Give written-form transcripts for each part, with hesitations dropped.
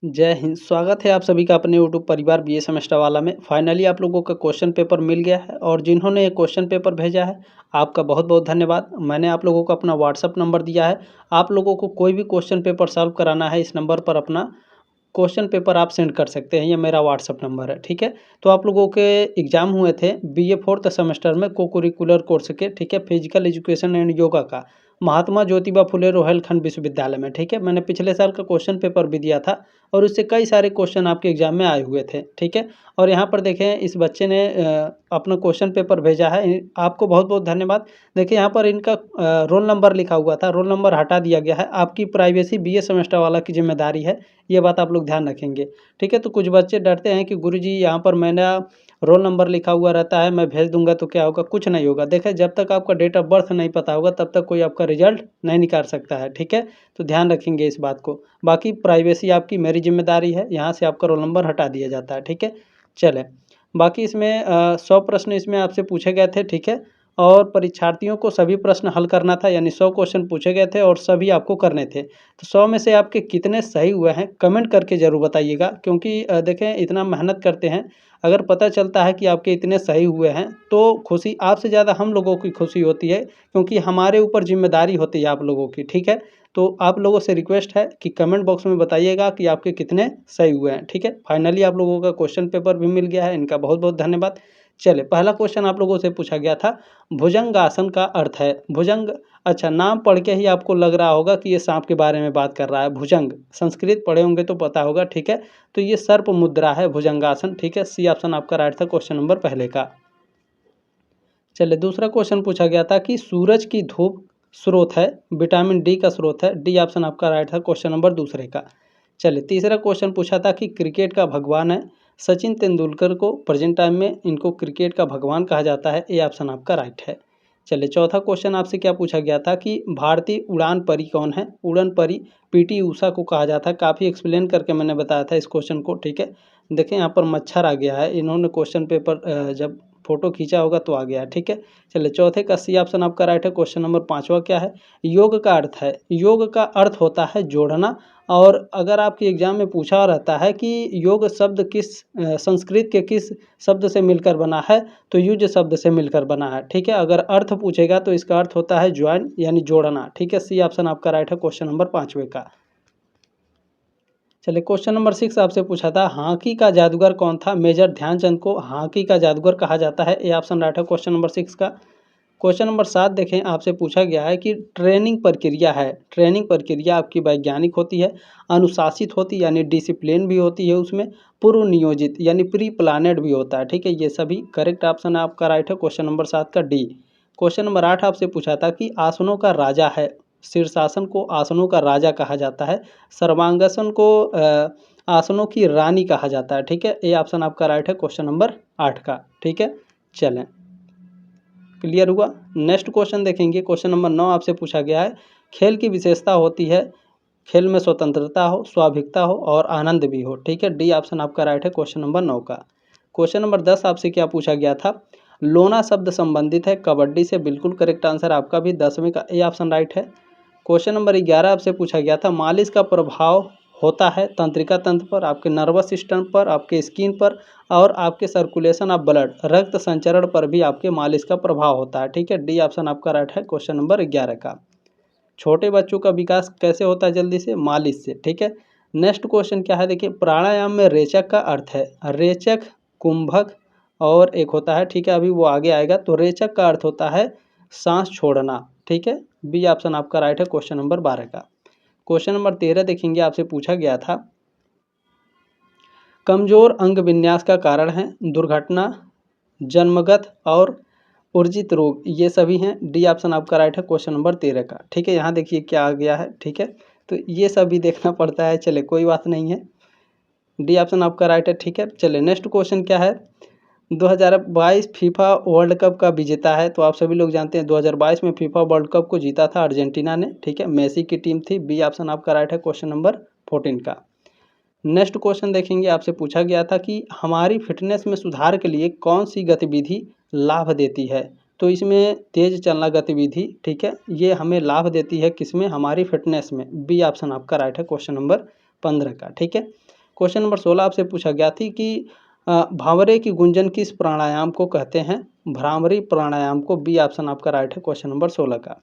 जय हिंद। स्वागत है आप सभी का अपने यूट्यूब परिवार बीए सेमेस्टर वाला में। फाइनली आप लोगों का क्वेश्चन पेपर मिल गया है और जिन्होंने ये क्वेश्चन पेपर भेजा है आपका बहुत बहुत धन्यवाद। मैंने आप लोगों को अपना व्हाट्सअप नंबर दिया है। आप लोगों को कोई भी क्वेश्चन पेपर सॉल्व कराना है इस नंबर पर अपना क्वेश्चन पेपर आप सेंड कर सकते हैं। ये मेरा व्हाट्सअप नंबर है, ठीक है। तो आप लोगों के एग्जाम हुए थे बीए फोर्थ सेमेस्टर में को करिकुलर कोर्स के, ठीक है, फिजिकल एजुकेशन एंड योगा का, महात्मा ज्योतिबा फुले रोहिलखंड विश्वविद्यालय में, ठीक है। मैंने पिछले साल का क्वेश्चन पेपर भी दिया था और उससे कई सारे क्वेश्चन आपके एग्जाम में आए हुए थे, ठीक है। और यहाँ पर देखें इस बच्चे ने अपना क्वेश्चन पेपर भेजा है, आपको बहुत बहुत धन्यवाद। देखिए यहाँ पर इनका रोल नंबर लिखा हुआ था, रोल नंबर हटा दिया गया है। आपकी प्राइवेसी बीए सेमेस्टर वाला की जिम्मेदारी है, ये बात आप लोग ध्यान रखेंगे, ठीक है। तो कुछ बच्चे डरते हैं कि गुरुजी यहाँ पर मैंने रोल नंबर लिखा हुआ रहता है, मैं भेज दूंगा तो क्या होगा, कुछ नहीं होगा। देखिए जब तक आपका डेट ऑफ बर्थ नहीं पता होगा तब तक कोई आपका रिजल्ट नहीं निकाल सकता है, ठीक है। तो ध्यान रखेंगे इस बात को। बाकी प्राइवेसी आपकी मेरी जिम्मेदारी है, यहाँ से आपका रोल नंबर हटा दिया जाता है, ठीक है। चले बाकी इसमें 100 प्रश्न इसमें आपसे पूछे गए थे, ठीक है। और परीक्षार्थियों को सभी प्रश्न हल करना था, यानी 100 क्वेश्चन पूछे गए थे और सभी आपको करने थे। तो 100 में से आपके कितने सही हुए हैं कमेंट करके ज़रूर बताइएगा, क्योंकि देखें इतना मेहनत करते हैं, अगर पता चलता है कि आपके इतने सही हुए हैं तो खुशी आपसे ज़्यादा हम लोगों की खुशी होती है, क्योंकि हमारे ऊपर जिम्मेदारी होती है आप लोगों की, ठीक है। तो आप लोगों से रिक्वेस्ट है कि कमेंट बॉक्स में बताइएगा कि आपके कितने सही हुए हैं, ठीक है। फाइनली आप लोगों का क्वेश्चन पेपर भी मिल गया है, इनका बहुत बहुत धन्यवाद। चले पहला क्वेश्चन आप लोगों से पूछा गया था, भुजंगासन का अर्थ है भुजंग। अच्छा, नाम पढ़ के ही आपको लग रहा होगा कि ये सांप के बारे में बात कर रहा है। भुजंग संस्कृत पढ़े होंगे तो पता होगा, ठीक है। तो ये सर्प मुद्रा है भुजंगासन, ठीक है। सी ऑप्शन आपका राइट था क्वेश्चन नंबर पहले का। चलिए दूसरा क्वेश्चन पूछा गया था कि सूरज की धूप स्रोत है, विटामिन डी का स्रोत है। डी ऑप्शन आपका राइट था क्वेश्चन नंबर दूसरे का। चलिए तीसरा क्वेश्चन पूछा था कि क्रिकेट का भगवान है सचिन तेंदुलकर को, प्रेजेंट टाइम में इनको क्रिकेट का भगवान कहा जाता है। ए ऑप्शन आपका राइट है। चलिए चौथा क्वेश्चन आपसे क्या पूछा गया था कि भारतीय उड़ान परी कौन है। उड़ान परी पीटी उषा को कहा जाता है। काफ़ी एक्सप्लेन करके मैंने बताया था इस क्वेश्चन को, ठीक है। देखें यहाँ पर मच्छर आ गया है, इन्होंने क्वेश्चन पेपर जब फोटो खींचा होगा तो आ गया है, ठीक है। चलिए चौथे का सी ऑप्शन आपका राइट है। क्वेश्चन नंबर पाँचवा क्या है, योग का अर्थ है, योग का अर्थ होता है जोड़ना। और अगर आपके एग्जाम में पूछा रहता है कि योग शब्द किस संस्कृत के किस शब्द से मिलकर बना है, तो युज शब्द से मिलकर बना है, ठीक है। अगर अर्थ पूछेगा तो इसका अर्थ होता है ज्वाइन यानी जोड़ना, ठीक है। सी ऑप्शन आपका राइट है क्वेश्चन नंबर पाँचवे का। चलिए क्वेश्चन नंबर 6 आपसे पूछा था, हॉकी का जादूगर कौन था। मेजर ध्यानचंद को हॉकी का जादूगर कहा जाता है। ए ऑप्शन राइट है क्वेश्चन नंबर 6 का। क्वेश्चन नंबर 7 देखें, आपसे पूछा गया है कि ट्रेनिंग प्रक्रिया है, ट्रेनिंग प्रक्रिया आपकी वैज्ञानिक होती है, अनुशासित होती है यानी डिसिप्लिन भी होती है उसमें, पूर्व नियोजित यानी प्री प्लानेड भी होता है, ठीक है। ये सभी करेक्ट ऑप्शन आपका राइट है क्वेश्चन नंबर 7 का डी। क्वेश्चन नंबर 8 आपसे पूछा था कि आसनों का राजा है, शीर्षासन को आसनों का राजा कहा जाता है, सर्वांगासन को आसनों की रानी कहा जाता है, ठीक है। ए ऑप्शन आपका राइट है क्वेश्चन नंबर 8 का, ठीक है। चलें क्लियर हुआ। नेक्स्ट क्वेश्चन देखेंगे, क्वेश्चन नंबर 9 आपसे पूछा गया है, खेल की विशेषता होती है, खेल में स्वतंत्रता हो, स्वाभाविकता हो और आनंद भी हो, ठीक है। डी ऑप्शन आपका राइट है क्वेश्चन नंबर 9 का। क्वेश्चन नंबर 10 आपसे क्या पूछा गया था, लोना शब्द संबंधित है कबड्डी से, बिल्कुल करेक्ट आंसर आपका भी 10वें का ए ऑप्शन राइट है। क्वेश्चन नंबर 11 आपसे पूछा गया था, मालिश का प्रभाव होता है तंत्रिका तंत्र पर, आपके नर्वस सिस्टम पर, आपके स्किन पर और आपके सर्कुलेशन ऑफ ब्लड रक्त संचरण पर भी आपके मालिश का प्रभाव होता है, ठीक है। डी ऑप्शन आपका राइट है क्वेश्चन नंबर 11 का। छोटे बच्चों का विकास कैसे होता है जल्दी से, मालिश से, ठीक है। नेक्स्ट क्वेश्चन क्या है, देखिए प्राणायाम में रेचक का अर्थ है, रेचक, कुंभक और एक होता है, ठीक है, अभी वो आगे आएगा। तो रेचक का अर्थ होता है सांस छोड़ना, ठीक है। बी ऑप्शन आपका राइट है क्वेश्चन नंबर 12 का। क्वेश्चन नंबर 13 देखेंगे, आपसे पूछा गया था, कमजोर अंग विन्यास का कारण है दुर्घटना, जन्मगत और उर्जित रोग, ये सभी हैं। डी ऑप्शन आपका राइट है क्वेश्चन नंबर 13 का, ठीक है। यहाँ देखिए क्या आ गया है, ठीक है। तो ये सभी देखना पड़ता है, चले कोई बात नहीं है। डी ऑप्शन आपका राइट है, ठीक है। चले नेक्स्ट क्वेश्चन क्या है, 2022 फीफा वर्ल्ड कप का विजेता है। तो आप सभी लोग जानते हैं 2022 में फीफा वर्ल्ड कप को जीता था अर्जेंटीना ने, ठीक है। मेसी की टीम थी। बी ऑप्शन आपका राइट है क्वेश्चन नंबर 14 का। नेक्स्ट क्वेश्चन देखेंगे, आपसे पूछा गया था कि हमारी फिटनेस में सुधार के लिए कौन सी गतिविधि लाभ देती है। तो इसमें तेज चलना गतिविधि, ठीक है, ये हमें लाभ देती है किसमें, हमारी फिटनेस में। बी ऑप्शन आपका राइट है क्वेश्चन नंबर 15 का। ठीक है। क्वेश्चन नंबर 16 आपसे पूछा गया थी कि भांवरे की गुंजन किस प्राणायाम को कहते हैं? भ्रामरी प्राणायाम को। बी ऑप्शन आपका राइट है क्वेश्चन नंबर 16 का।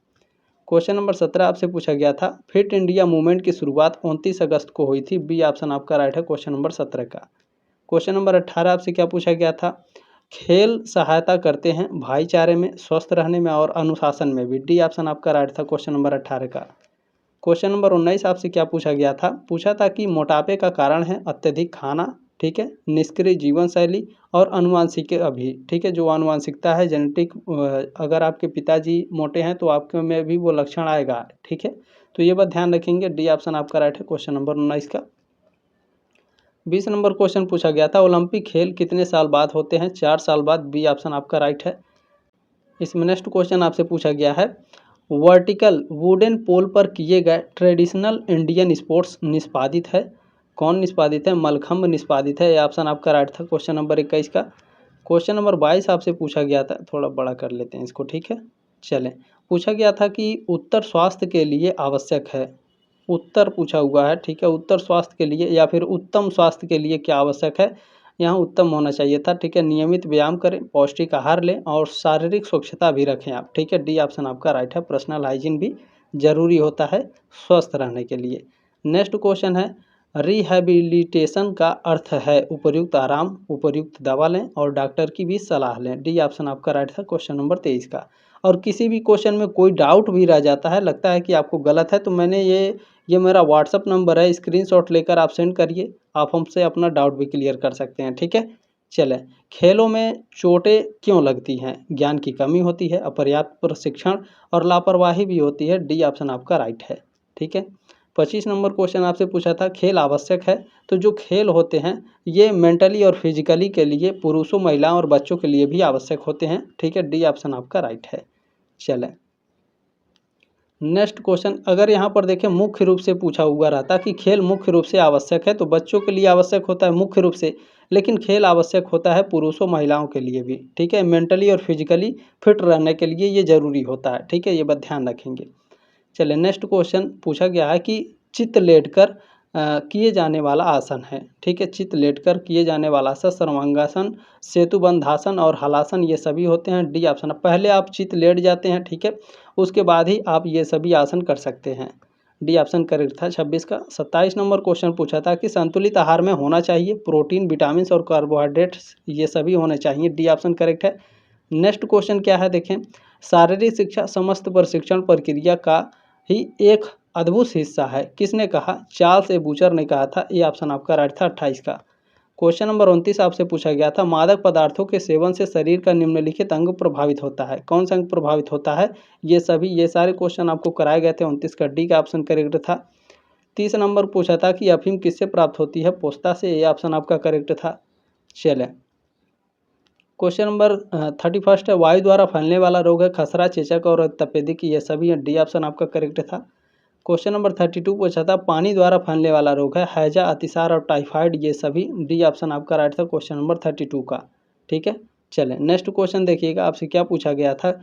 क्वेश्चन नंबर 17 आपसे पूछा गया था फिट इंडिया मूवमेंट की शुरुआत 29 अगस्त को हुई थी। बी ऑप्शन आपका राइट है क्वेश्चन नंबर 17 का। क्वेश्चन नंबर 18 आपसे क्या पूछा गया था? खेल सहायता करते हैं भाईचारे में, स्वस्थ रहने में और अनुशासन में भी। डी ऑप्शन आपका राइट था क्वेश्चन नंबर 18 का। क्वेश्चन नंबर 19 आपसे क्या पूछा गया था? पूछा था कि मोटापे का कारण है अत्यधिक खाना, ठीक है, निष्क्रिय जीवन शैली और अनुवांशिक अभी। ठीक है, जो आनुवांशिकता है जेनेटिक, अगर आपके पिताजी मोटे हैं तो आपके में भी वो लक्षण आएगा। ठीक है, तो ये बात ध्यान रखेंगे। डी ऑप्शन आपका राइट है क्वेश्चन नंबर 19 का। 20 नंबर क्वेश्चन पूछा गया था ओलंपिक खेल कितने साल बाद होते हैं? 4 साल बाद। बी ऑप्शन आपका राइट है। इसमें नेक्स्ट क्वेश्चन आपसे पूछा गया है वर्टिकल वुडन पोल पर किए गए ट्रेडिशनल इंडियन स्पोर्ट्स निष्पादित है। कौन निष्पादित है? मलखंब निष्पादित है। ये ऑप्शन आपका राइट था क्वेश्चन नंबर 21 का। क्वेश्चन नंबर 22 आपसे पूछा गया था, थोड़ा बड़ा कर लेते हैं इसको। ठीक है, चलें। पूछा गया था कि उत्तर स्वास्थ्य के लिए आवश्यक है। उत्तर पूछा हुआ है, ठीक है, उत्तर स्वास्थ्य के लिए या फिर उत्तम स्वास्थ्य के लिए क्या आवश्यक है? यहाँ उत्तम होना चाहिए था। ठीक है, नियमित व्यायाम करें, पौष्टिक आहार लें और शारीरिक स्वच्छता भी रखें आप। ठीक है, डी ऑप्शन आपका राइट है। पर्सनल हाइजीन भी जरूरी होता है स्वस्थ रहने के लिए। नेक्स्ट क्वेश्चन है रिहैबिलिटेशन का अर्थ है उपयुक्त आराम, उपयुक्त दवा लें और डॉक्टर की भी सलाह लें। डी ऑप्शन आपका राइट था क्वेश्चन नंबर 23 का। और किसी भी क्वेश्चन में कोई डाउट भी रह जाता है, लगता है कि आपको गलत है, तो मैंने ये मेरा व्हाट्सअप नंबर है, स्क्रीनशॉट लेकर आप सेंड करिए, आप हमसे अपना डाउट भी क्लियर कर सकते हैं। ठीक है, चलें। खेलों में चोटें क्यों लगती हैं? ज्ञान की कमी होती है, अपर्याप्त प्रशिक्षण और लापरवाही भी होती है। डी ऑप्शन आपका राइट है। ठीक है, 25 नंबर क्वेश्चन आपसे पूछा था खेल आवश्यक है, तो जो खेल होते हैं ये मेंटली और फिजिकली के लिए पुरुषों, महिलाओं और बच्चों के लिए भी आवश्यक होते हैं। ठीक है, डी ऑप्शन आपका राइट है। चलें, नेक्स्ट क्वेश्चन अगर यहाँ पर देखें मुख्य रूप से पूछा हुआ रहता कि खेल मुख्य रूप से आवश्यक है, तो बच्चों के लिए आवश्यक होता है मुख्य रूप से, लेकिन खेल आवश्यक होता है पुरुषों महिलाओं के लिए भी। ठीक है, मेंटली और फिजिकली फिट रहने के लिए ये जरूरी होता है। ठीक है, ये बात ध्यान रखेंगे। चलिए, नेक्स्ट क्वेश्चन पूछा गया है कि चित्त लेटकर किए जाने वाला आसन है। ठीक है, चित्त लेटकर किए जाने वाला आसन सर्वांगासन, सेतुबंधासन और हलासन ये सभी होते हैं। D option. पहले आप चित्त लेट जाते हैं, ठीक है, उसके बाद ही आप ये सभी आसन कर सकते हैं। डी ऑप्शन करेक्ट था 26 का। 27 नंबर क्वेश्चन पूछा था कि संतुलित आहार में होना चाहिए प्रोटीन, विटामिन और कार्बोहाइड्रेट्स ये सभी होने चाहिए। डी ऑप्शन करेक्ट है। नेक्स्ट क्वेश्चन क्या है देखें, शारीरिक शिक्षा समस्त प्रशिक्षण प्रक्रिया का ही एक अद्भुत हिस्सा है, किसने कहा? चार्ल्स ए बूचर ने कहा था। ये ऑप्शन आपका राइट था 28 का। क्वेश्चन नंबर 29 आपसे पूछा गया था मादक पदार्थों के सेवन से शरीर का निम्नलिखित अंग प्रभावित होता है। कौन सा अंग प्रभावित होता है? ये सारे क्वेश्चन आपको कराए गए थे। 29 का डी का ऑप्शन करेक्ट था। 30 नंबर पूछा था कि अफीम किससे प्राप्त होती है? पोस्ता से। ये ऑप्शन आपका करेक्ट था। चलें, क्वेश्चन नंबर 31 है वायु द्वारा फैलने वाला रोग है खसरा, चेचक और तपेदिक ये सभी है। डी ऑप्शन आपका करेक्ट था। क्वेश्चन नंबर 32 पूछा था पानी द्वारा फैलने वाला रोग है हैजा, अतिसार और टाइफाइड ये सभी। डी ऑप्शन आपका राइट था क्वेश्चन नंबर 32 का। ठीक है, चलें, नेक्स्ट क्वेश्चन देखिएगा आपसे क्या पूछा गया था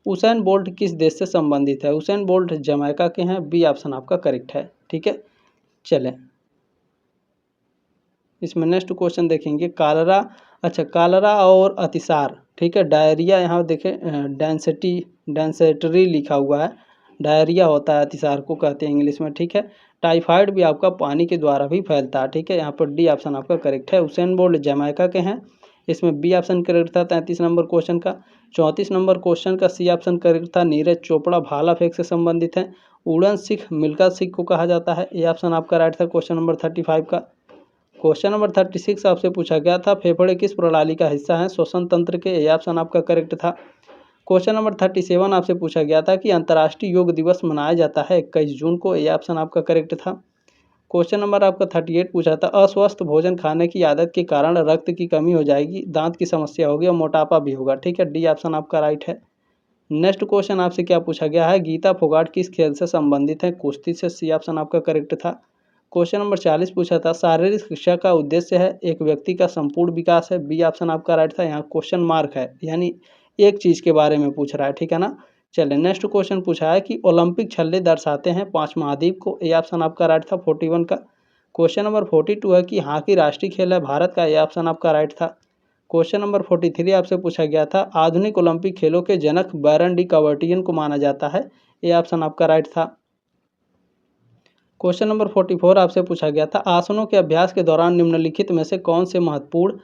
उसेन बोल्ट किस देश से संबंधित है? उसेन बोल्ट जमैका के हैं। बी ऑप्शन आपका करेक्ट है। ठीक है, चलें, इसमें नेक्स्ट क्वेश्चन देखेंगे कालरा। अच्छा, कालरा और अतिसार, ठीक है, डायरिया, यहाँ देखें डेंसेटरी लिखा हुआ है, डायरिया होता है, अतिसार को कहते हैं इंग्लिश में। ठीक है, टाइफाइड भी आपका पानी के द्वारा भी फैलता है। ठीक है, यहाँ पर डी ऑप्शन आपका करेक्ट है। उसेन बोल्ट जमैका के हैं, इसमें बी ऑप्शन करेक्ट था 33 नंबर क्वेश्चन का। 34 नंबर क्वेश्चन का सी ऑप्शन करेक्ट था। नीरज चोपड़ा भाला फेंक से संबंधित हैं। उड़न सिख मिल्खा सिख को कहा जाता है। ये ऑप्शन आपका राइट था क्वेश्चन नंबर 35 का। क्वेश्चन नंबर 36 आपसे पूछा गया था फेफड़े किस प्रणाली का हिस्सा है? श्वसन तंत्र के। ये ऑप्शन आपका करेक्ट था। क्वेश्चन नंबर 37 आपसे पूछा गया था कि अंतर्राष्ट्रीय योग दिवस मनाया जाता है 21 जून को। ये ऑप्शन आपका करेक्ट था। क्वेश्चन नंबर आपका 38 पूछा था अस्वस्थ भोजन खाने की आदत के कारण रक्त की कमी हो जाएगी, दांत की समस्या होगी और मोटापा भी होगा। ठीक है, डी ऑप्शन आपका राइट है। नेक्स्ट क्वेश्चन आपसे क्या पूछा गया है गीता फोगाट किस खेल से संबंधित है? कुश्ती से। सी ऑप्शन आपका करेक्ट था। क्वेश्चन नंबर 40 पूछा था शारीरिक शिक्षा का उद्देश्य है एक व्यक्ति का संपूर्ण विकास है। बी ऑप्शन आपका राइट था। यहाँ क्वेश्चन मार्क है, यानी एक चीज के बारे में पूछ रहा है। ठीक है ना। चलिए, नेक्स्ट क्वेश्चन पूछा है कि ओलंपिक छल्ले दर्शाते हैं 5 महाद्वीप को। ए ऑप्शन आपका राइट था 41 का। क्वेश्चन नंबर 42 है कि हॉकी राष्ट्रीय खेल है भारत का, ये ऑप्शन आपका राइट था। क्वेश्चन नंबर 43 आपसे पूछा गया था, आधुनिक ओलंपिक खेलों के जनक बैरन डी कवर्टियन को माना जाता है, ये ऑप्शन आपका राइट था। क्वेश्चन नंबर 44 आपसे पूछा गया था, आसनों के अभ्यास के दौरान निम्नलिखित में से कौन से महत्वपूर्ण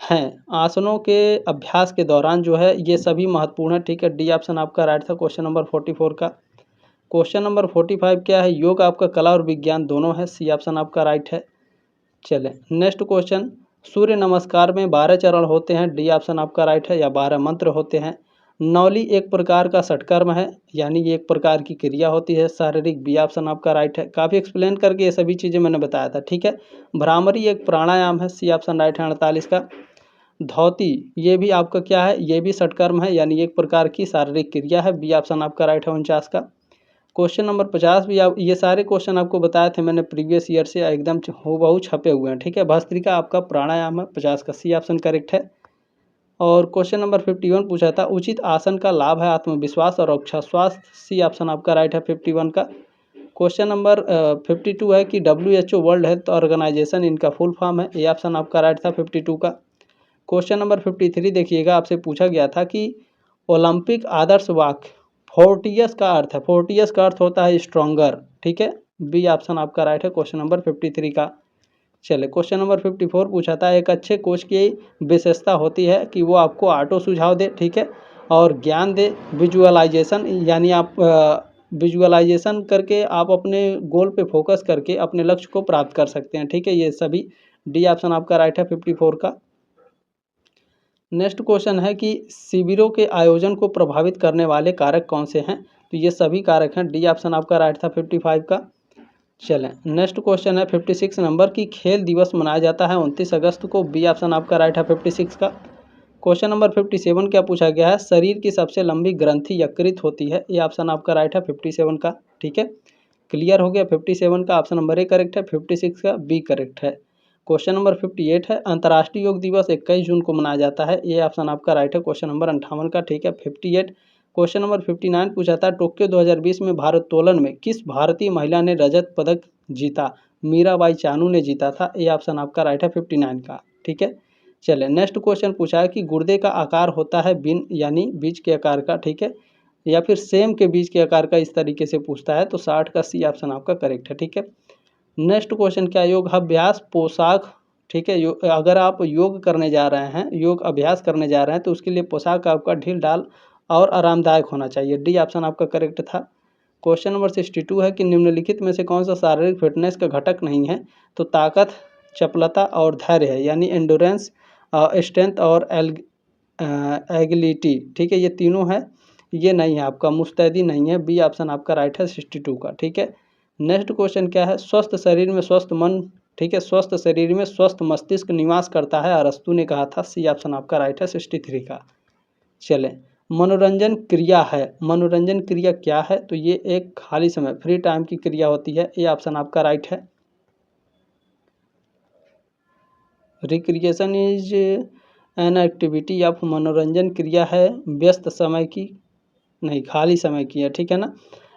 हैं। आसनों के अभ्यास के दौरान जो है ये सभी महत्वपूर्ण है, ठीक है, डी ऑप्शन आपका राइट था क्वेश्चन नंबर 44 का। क्वेश्चन नंबर 45 क्या है, योग आपका कला और विज्ञान दोनों है, सी ऑप्शन आपका राइट है। चले नेक्स्ट क्वेश्चन, सूर्य नमस्कार में 12 चरण होते हैं, डी ऑप्शन आपका राइट है, या 12 मंत्र होते हैं। नौली एक प्रकार का षटकर्म है, यानी ये एक प्रकार की क्रिया होती है शारीरिक, बी ऑप्शन आपका राइट है। काफ़ी एक्सप्लेन करके ये सभी चीज़ें मैंने बताया था, ठीक है। भ्रामरी एक प्राणायाम है, सी ऑप्शन राइट है 48 का। धौती ये भी आपका क्या है, ये भी षटकर्म है, यानी एक प्रकार की शारीरिक क्रिया है, बी ऑप्शन आपका राइट है 49 का। क्वेश्चन नंबर 50 भी आप, ये सारे क्वेश्चन आपको बताए थे मैंने प्रीवियस ईयर से, एकदम हूबहू छपे हुए हैं, ठीक है। भस्त्रिका आपका प्राणायाम है, 50 का सी ऑप्शन करेक्ट है। और क्वेश्चन नंबर 51 पूछा था, उचित आसन का लाभ है आत्मविश्वास और अच्छा स्वास्थ्य, सी ऑप्शन आपका राइट है 51 का। क्वेश्चन नंबर 52 है कि WHO वर्ल्ड हेल्थ ऑर्गेनाइजेशन इनका फुल फॉर्म है, ये ऑप्शन आपका राइट था 52 का। क्वेश्चन नंबर 53 देखिएगा, आपसे पूछा गया था कि ओलंपिक आदर्श वाक्य फोर्टियस का अर्थ है, फोर्टियस का अर्थ होता है स्ट्रॉन्गर, ठीक है, बी ऑप्शन आपका राइट है क्वेश्चन नंबर 53 का। चले क्वेश्चन नंबर 54 पूछा था, एक अच्छे कोच की विशेषता होती है कि वो आपको ऑटो सुझाव दे, ठीक है, और ज्ञान दे, विजुअलाइजेशन, यानी आप विजुअलाइजेशन करके आप अपने गोल पे फोकस करके अपने लक्ष्य को प्राप्त कर सकते हैं, ठीक है, ये सभी, डी ऑप्शन आपका राइट है 54 का। नेक्स्ट क्वेश्चन है कि शिविरों के आयोजन को प्रभावित करने वाले कारक कौन से हैं, तो ये सभी कारक हैं, डी ऑप्शन आपका राइट था 55 का। चलें नेक्स्ट क्वेश्चन है 56 नंबर की, खेल दिवस मनाया जाता है 29 अगस्त को, बी ऑप्शन आपका राइट है 56 का। क्वेश्चन नंबर 57 क्या पूछा गया है, शरीर की सबसे लंबी ग्रंथि यकृत होती है, ये ऑप्शन आपका राइट है 57 का, ठीक है, क्लियर हो गया। 57 का ऑप्शन नंबर ए करेक्ट है, 56 का बी करेक्ट है। क्वेश्चन नंबर 58 है, अंतर्राष्ट्रीय योग दिवस 21 जून को मनाया जाता है, ये ऑप्शन आपका राइट है क्वेश्चन नंबर 58 का, ठीक है 58। क्वेश्चन नंबर 59 पूछा था, टोक्यो 2020 में भारोत्तोलन में किस भारतीय महिला ने रजत पदक जीता, मीराबाई चानू ने जीता था, ये ऑप्शन आपका राइट है 59 का, ठीक है। चले नेक्स्ट क्वेश्चन पूछा है कि गुर्दे का आकार होता है बिन, यानी बीज के आकार का, ठीक है, या फिर सेम के बीज के आकार का, इस तरीके से पूछता है, तो 60 का सी ऑप्शन आपका करेक्ट है, ठीक है। नेक्स्ट क्वेश्चन क्या, योगाभ्यास पोशाक, ठीक है, अगर आप योग करने जा रहे हैं, योग अभ्यास करने जा रहे हैं, तो उसके लिए पोशाक आपका ढील ढाल और आरामदायक होना चाहिए, डी ऑप्शन आपका करेक्ट था। क्वेश्चन नंबर 62 है कि निम्नलिखित में से कौन सा शारीरिक फिटनेस का घटक नहीं है, तो ताकत, चपलता और धैर्य है, यानी एंडोरेंस, स्ट्रेंथ और एगिलिटी, ठीक है, ये तीनों है, ये नहीं है आपका, मुस्तैदी नहीं है, बी ऑप्शन आपका राइट है 62 का, ठीक है। नेक्स्ट क्वेश्चन क्या है, स्वस्थ शरीर में स्वस्थ मन, ठीक है, स्वस्थ शरीर में स्वस्थ मस्तिष्क निवास करता है, अरस्तु ने कहा था, सी ऑप्शन आपका राइट है 63 का। चले मनोरंजन क्रिया है, मनोरंजन क्रिया क्या है, तो ये एक खाली समय फ्री टाइम की क्रिया होती है, ये ऑप्शन आपका राइट है। Recreation is an activity of, मनोरंजन क्रिया है व्यस्त समय की, नहीं खाली समय की है, ठीक है ना,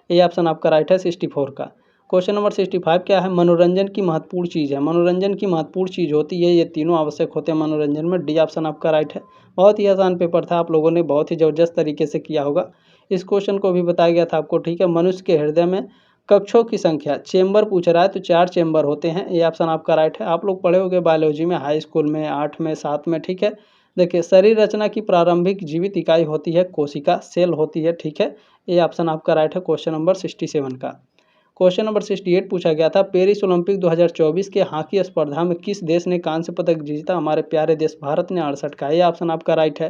ये ऑप्शन आपका राइट है 64 का। क्वेश्चन नंबर 65 क्या है, मनोरंजन की महत्वपूर्ण चीज़ है, मनोरंजन की महत्वपूर्ण चीज़ होती है, ये तीनों आवश्यक होते हैं मनोरंजन में, डी ऑप्शन आपका राइट है। बहुत ही आसान पेपर था, आप लोगों ने बहुत ही ज़बरदस्त तरीके से किया होगा। इस क्वेश्चन को भी बताया गया था आपको, ठीक है। मनुष्य के हृदय में कक्षों की संख्या, चेंबर पूछ रहा है, तो 4 चेंबर होते हैं, ये ऑप्शन आपका राइट है। आप लोग पढ़े होंगे बायोलॉजी में, हाई स्कूल में, 8 में, 7 में, ठीक है। देखिए शरीर रचना की प्रारंभिक जीवित इकाई होती है कोशिका, सेल होती है, ठीक है, ये ऑप्शन आपका राइट है क्वेश्चन नंबर 67 का। क्वेश्चन नंबर 68 पूछा गया था, पेरिस ओलंपिक 2024 के हॉकी स्पर्धा में किस देश ने कांस्य पदक जीता, हमारे प्यारे देश भारत ने 68 का, ये ऑप्शन आपका राइट है।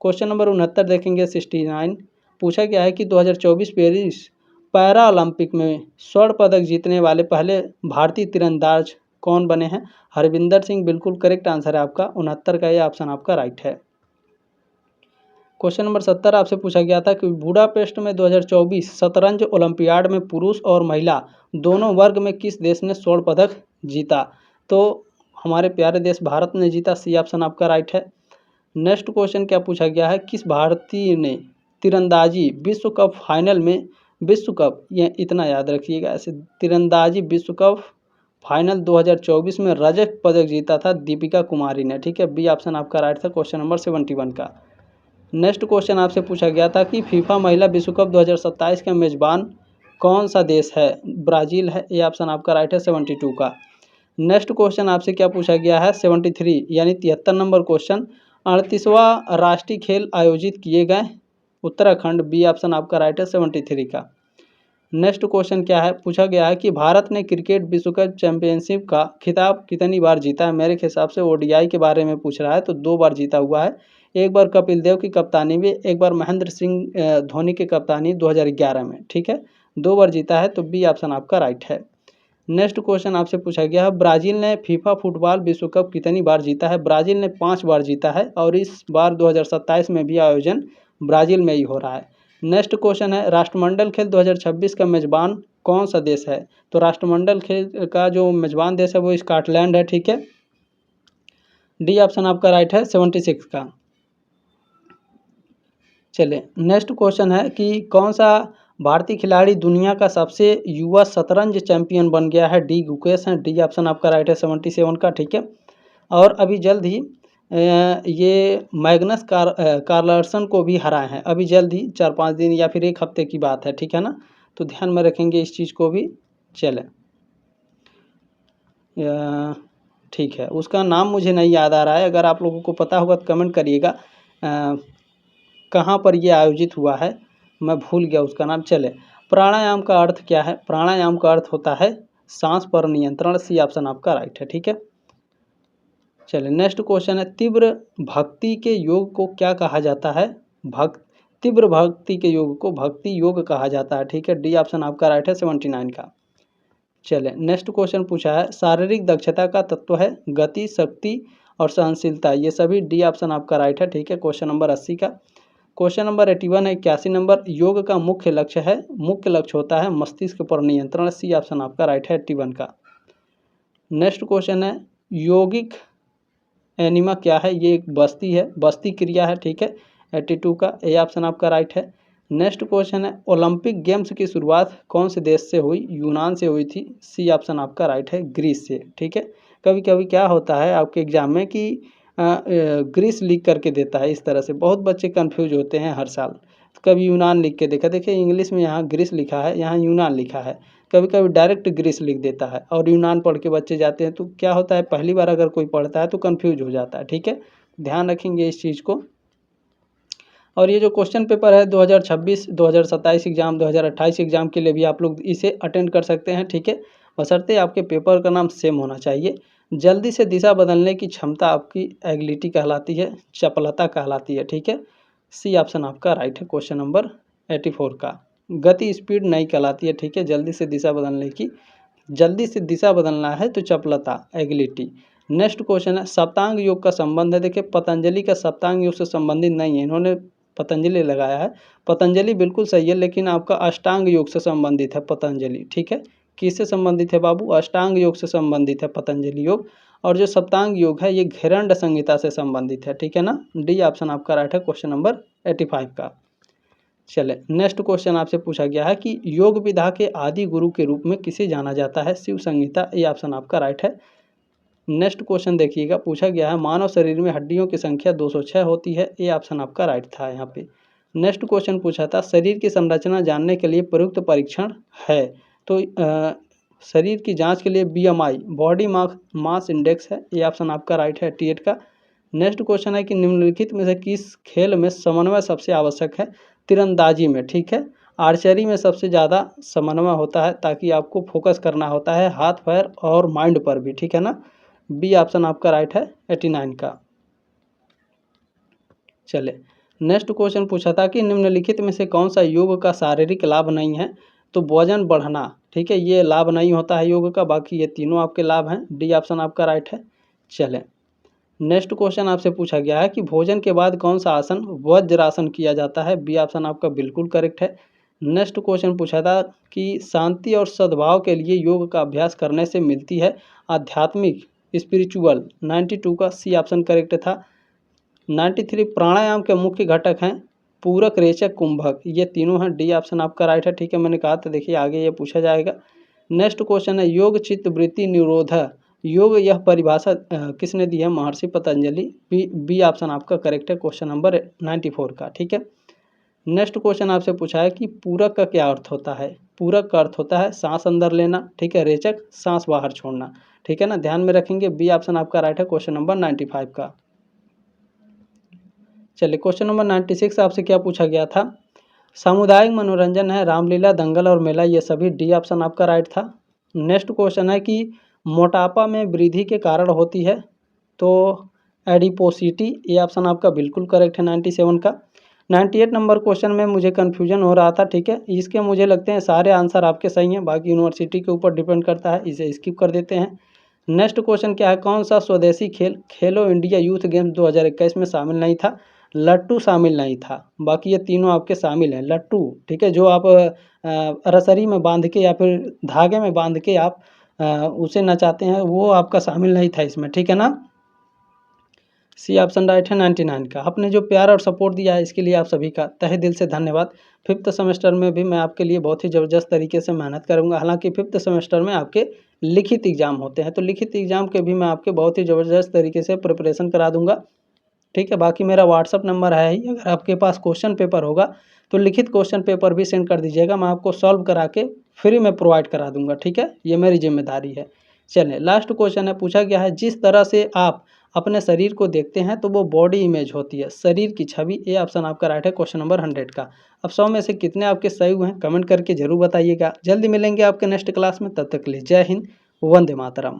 क्वेश्चन नंबर 69 देखेंगे 69, पूछा गया है कि 2024 पेरिस पैरा ओलंपिक में स्वर्ण पदक जीतने वाले पहले भारतीय तीरंदाज कौन बने हैं, हरविंदर सिंह, बिल्कुल करेक्ट आंसर है आपका 69 का, ये ऑप्शन आपका राइट है। क्वेश्चन नंबर 70 आपसे पूछा गया था कि बुडापेस्ट में 2024 शतरंज ओलंपियाड में पुरुष और महिला दोनों वर्ग में किस देश ने स्वर्ण पदक जीता, तो हमारे प्यारे देश भारत ने जीता, सी ऑप्शन आपका राइट है। नेक्स्ट क्वेश्चन क्या पूछा गया है, किस भारतीय ने तीरंदाजी विश्व कप फाइनल में, विश्व कप, ये इतना याद रखिएगा, ऐसे तीरंदाजी विश्व कप फाइनल 2024 में रजत पदक जीता था दीपिका कुमारी ने, ठीक है। बी ऑप्शन आपका राइट था क्वेश्चन नंबर 71 का। नेक्स्ट क्वेश्चन आपसे पूछा गया था कि फीफा महिला विश्व कप 2027 का मेजबान कौन सा देश है? ब्राज़ील है। ये ऑप्शन आपका राइट है 72 का। नेक्स्ट क्वेश्चन आपसे क्या पूछा गया है? 73 यानी 73 नंबर क्वेश्चन, 38वां राष्ट्रीय खेल आयोजित किए गए उत्तराखंड। बी ऑप्शन आपका राइट है 73 का। नेक्स्ट क्वेश्चन क्या है? पूछा गया है कि भारत ने क्रिकेट विश्व कप चैंपियनशिप का खिताब कितनी बार जीता है? मेरे हिसाब से ओडीआई के बारे में पूछ रहा है, तो 2 बार जीता हुआ है। एक बार कपिल देव की कप्तानी में, एक बार महेंद्र सिंह धोनी की कप्तानी 2011 में, ठीक है। 2 बार जीता है, तो बी ऑप्शन आपका राइट है। नेक्स्ट क्वेश्चन आपसे पूछा गया है ब्राज़ील ने फीफा फुटबॉल विश्व कप कितनी बार जीता है? ब्राज़ील ने 5 बार जीता है और इस बार 2027 में भी आयोजन ब्राज़ील में ही हो रहा है। नेक्स्ट क्वेश्चन है राष्ट्रमंडल खेल 2026 का मेजबान कौन सा देश है? तो राष्ट्रमंडल खेल का जो मेजबान देश है वो स्कॉटलैंड है, ठीक है। डी ऑप्शन आपका राइट है 76 का। चलिए नेक्स्ट क्वेश्चन है कि कौन सा भारतीय खिलाड़ी दुनिया का सबसे युवा शतरंज चैंपियन बन गया है? डी गुकेश हैं। डी ऑप्शन आपका राइट है 77 का, ठीक है। और अभी जल्द ही ये मैग्नस कार्लसन को भी हराए हैं, अभी जल्द ही 4-5 दिन या फिर 1 हफ्ते की बात है, ठीक है ना। तो ध्यान में रखेंगे इस चीज़ को भी। चलें, ठीक है, उसका नाम मुझे नहीं याद आ रहा है, अगर आप लोगों को पता होगा तो कमेंट करिएगा कहाँ पर ये आयोजित हुआ है, मैं भूल गया उसका नाम। चले, प्राणायाम का अर्थ क्या है? प्राणायाम का अर्थ होता है सांस पर नियंत्रण। सी ऑप्शन आपका राइट है, ठीक है। चलिए नेक्स्ट क्वेश्चन है तीव्र भक्ति के योग को क्या कहा जाता है? तीव्र भक्ति के योग को भक्ति योग कहा जाता है, ठीक है। डी ऑप्शन आपका राइट है 79 का। चलिए नेक्स्ट क्वेश्चन पूछा है शारीरिक दक्षता का तत्व है गति, शक्ति और सहनशीलता। ये सभी डी ऑप्शन आपका राइट है, ठीक है। क्वेश्चन नंबर 80 का। क्वेश्चन नंबर 81 है 81 नंबर, योग का मुख्य लक्ष्य होता है मस्तिष्क पर नियंत्रण। सी ऑप्शन आपका राइट है 81 का। नेक्स्ट क्वेश्चन है यौगिक एनिमा क्या है? ये एक बस्ती क्रिया है, ठीक है। 82 का ए ऑप्शन आपका राइट है। नेक्स्ट क्वेश्चन है ओलंपिक गेम्स की शुरुआत कौन से देश से हुई? यूनान से हुई थी। सी ऑप्शन आपका राइट है ग्रीस से, ठीक है। कभी कभी क्या होता है आपके एग्जाम में कि ग्रीस लिख करके देता है, इस तरह से बहुत बच्चे कंफ्यूज होते हैं हर साल। कभी यूनान लिख के देखा, देखिए इंग्लिश में यहाँ ग्रीस लिखा है, यहाँ यूनान लिखा है। कभी कभी डायरेक्ट ग्रीस लिख देता है और यूनान पढ़ के बच्चे जाते हैं, तो क्या होता है पहली बार अगर कोई पढ़ता है तो कंफ्यूज हो जाता है, ठीक है। ध्यान रखेंगे इस चीज़ को। और ये जो क्वेश्चन पेपर है 2026, 2027 एग्जाम, 2028 एग्जाम के लिए भी आप लोग इसे अटेंड कर सकते हैं, ठीक है। बशर्ते आपके पेपर का नाम सेम होना चाहिए। जल्दी से दिशा बदलने की क्षमता आपकी एबिलिटी कहलाती है, चपलता कहलाती है, ठीक है। सी ऑप्शन आपका राइट है क्वेश्चन नंबर 84 का। गति स्पीड नहीं कहलाती है, ठीक है। जल्दी से दिशा बदलना है तो चपलता, एबिलिटी। नेक्स्ट क्वेश्चन है सप्तांग योग का संबंध है। देखिए पतंजलि का सप्तांग योग से संबंधित नहीं है, इन्होंने पतंजलि लगाया है। पतंजलि बिल्कुल सही है, लेकिन आपका अष्टांग योग से संबंधित है पतंजलि, ठीक है। किससे संबंधित है बाबू? अष्टांग योग से संबंधित है पतंजलि योग। और जो सप्तांग योग है ये घेरंड संहिता से संबंधित है, ठीक है ना। डी ऑप्शन आपका राइट है क्वेश्चन नंबर 85 का। चले नेक्स्ट क्वेश्चन आपसे पूछा गया है कि योग विधा के आदि गुरु के रूप में किसे जाना जाता है? शिव संहिता। ये ऑप्शन आपका राइट है। नेक्स्ट क्वेश्चन देखिएगा, पूछा गया है मानव शरीर में हड्डियों की संख्या 206 होती है। ये ऑप्शन आपका राइट था यहाँ पे। नेक्स्ट क्वेश्चन पूछा था शरीर की संरचना जानने के लिए प्रयुक्त परीक्षण है, तो शरीर की जांच के लिए BMI बॉडी मास इंडेक्स है। ये ऑप्शन आपका राइट है 88 का। नेक्स्ट क्वेश्चन है कि निम्नलिखित में से किस खेल में समन्वय सबसे आवश्यक है? तीरंदाजी में, ठीक है। आर्चरी में सबसे ज़्यादा समन्वय होता है, ताकि आपको फोकस करना होता है हाथ पैर और माइंड पर भी, ठीक है ना। बी ऑप्शन आपका राइट है 89 का। चले नेक्स्ट क्वेश्चन पूछा था कि निम्नलिखित में से कौन सा योग का शारीरिक लाभ नहीं है? तो वजन बढ़ना, ठीक है, ये लाभ नहीं होता है योग का, बाकी ये तीनों आपके लाभ हैं। डी ऑप्शन आपका राइट है। चलें नेक्स्ट क्वेश्चन आपसे पूछा गया है कि भोजन के बाद कौन सा आसन वज्रासन किया जाता है? बी ऑप्शन आपका बिल्कुल करेक्ट है। नेक्स्ट क्वेश्चन पूछा था कि शांति और सद्भाव के लिए योग का अभ्यास करने से मिलती है आध्यात्मिक स्पिरिचुअल। 92 का सी ऑप्शन करेक्ट था। 93 प्राणायाम के मुख्य घटक हैं पूरक, रेचक, कुंभक। ये तीनों हैं। डी ऑप्शन आपका राइट है, ठीक है। मैंने कहा था देखिए आगे ये पूछा जाएगा। नेक्स्ट क्वेश्चन है योग चित्त वृत्ति निरोध योग, यह परिभाषा किसने दी है? महर्षि पतंजलि। बी ऑप्शन आपका करेक्ट है क्वेश्चन नंबर 94 का। ठीक है, नेक्स्ट क्वेश्चन आपसे पूछा है कि पूरक का क्या अर्थ होता है? पूरक का अर्थ होता है सांस अंदर लेना, ठीक है, रेचक सांस बाहर छोड़ना, ठीक है ना, ध्यान में रखेंगे। बी ऑप्शन आपका राइट है क्वेश्चन नंबर 95 का। चलिए क्वेश्चन नंबर 96 आपसे क्या पूछा गया था? सामुदायिक मनोरंजन है रामलीला, दंगल और मेला, ये सभी। डी ऑप्शन आपका राइट था। नेक्स्ट क्वेश्चन है कि मोटापा में वृद्धि के कारण होती है, तो एडिपोसिटी, ये ऑप्शन आपका बिल्कुल करेक्ट है 97 का। 98 नंबर क्वेश्चन में मुझे कन्फ्यूजन हो रहा था, ठीक है, इसके मुझे लगते हैं सारे आंसर आपके सही हैं, बाकी यूनिवर्सिटी के ऊपर डिपेंड करता है, इसे स्किप कर देते हैं। नेक्स्ट क्वेश्चन क्या है? कौन सा स्वदेशी खेल खेलो इंडिया यूथ गेम्स 2021 में शामिल नहीं था? लट्टू शामिल नहीं था, बाकी ये तीनों आपके शामिल हैं। लट्टू, ठीक है, जो आप रसरी में बांध के या फिर धागे में बांध के आप उसे नचाते हैं, वो आपका शामिल नहीं था इसमें, ठीक है ना। सी ऑप्शन राइट है 99 का। आपने जो प्यार और सपोर्ट दिया है इसके लिए आप सभी का तहे दिल से धन्यवाद। फिफ्थ सेमेस्टर में भी मैं आपके लिए बहुत ही ज़बरदस्त तरीके से मेहनत करूंगा। हालांकि फिफ्थ सेमेस्टर में आपके लिखित एग्जाम होते हैं, तो लिखित एग्जाम के भी मैं आपके बहुत ही ज़बरदस्त तरीके से प्रिपरेशन करा दूंगा, ठीक है। बाकी मेरा व्हाट्सअप नंबर है ही, अगर आपके पास क्वेश्चन पेपर होगा तो लिखित क्वेश्चन पेपर भी सेंड कर दीजिएगा, मैं आपको सॉल्व करा के फ्री में प्रोवाइड करा दूंगा, ठीक है, ये मेरी जिम्मेदारी है। चलिए लास्ट क्वेश्चन है, पूछा गया है जिस तरह से आप अपने शरीर को देखते हैं तो वो बॉडी इमेज होती है, शरीर की छवि। ए ऑप्शन आपका राइट है क्वेश्चन नंबर 100 का। अब 100 में से कितने आपके सही हुए हैं कमेंट करके जरूर बताइएगा। जल्दी मिलेंगे आपके नेक्स्ट क्लास में, तब तक के लिए जय हिंद, वंदे मातरम।